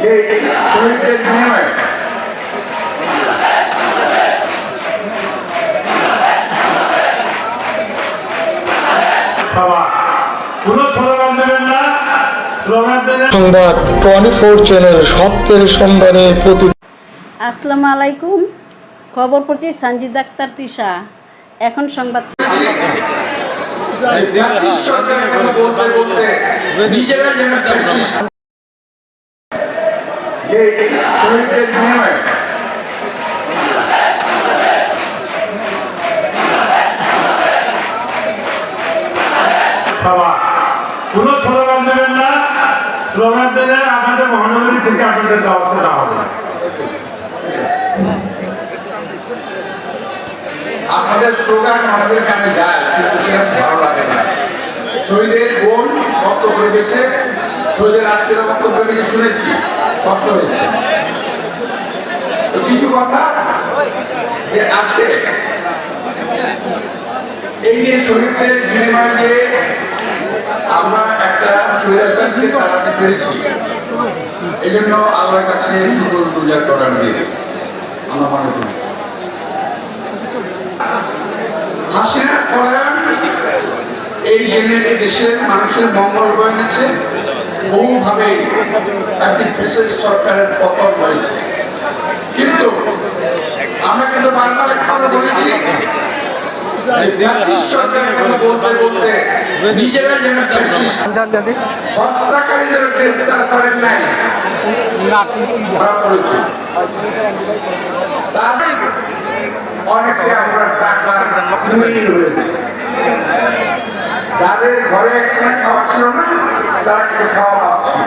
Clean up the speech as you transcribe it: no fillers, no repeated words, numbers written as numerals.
যে শহীদদের বিনিময়ে সংবাদ 24 চ্যানেল সত্যের সন্ধানে প্রতি। আসসালামু আলাইকুম। খবর পড়ছি সঞ্জিদ আক্তার তৃষা। এখন সংবাদ। সরকারের কথা বলতে বলতে নিজেরা যেন যে শহীদদের বিনিময়ে সভা কোনো স্লোগান দেবেন না। স্লোগান দিলে আপনাদের মহানগরী থেকে আপনাদের দাওয়াতে দেওয়া হবে। আপনাদের স্লোগান আমাদের কানে যায়, কিন্তু সেটা ভালো লাগে না। শহীদের বোন বক্তব্য রেখেছে, শহীদের আত্মীয়রা বক্তব্য রেখেছে, শুনেছি, কষ্ট হয়েছে। তো কিছু কথা যে আজকে এই যে শহীদদের বিনিময়ে যে আমরা একটা স্বৈরাচারকে তাড়াতে পেরেছি, এই জন্য আল্লাহর কাছে শুকর গুজার করার দিয়ে আমরা মনে করি। হাসিনা প্রয়াণ এই দেশের মানুষের মঙ্গল বয়ে এনেছে, বহুভাবে একটি ফ্যাসিস্ট সরকারের পতন হয়েছে। কিন্তু আমরা কিন্তু বারবার একটা কথা বলেছি, সরকারের কথা বলতে বলতে নিজেরা যেন হত্যাকারীদের গ্রেফতার করেন নাই, করেছে। অনেকে আমরা টাকা হয়েছে, যাদের ঘরে একসময় খাওয়া ছিল না তারা কিন্তু খাওয়া পাচ্ছে।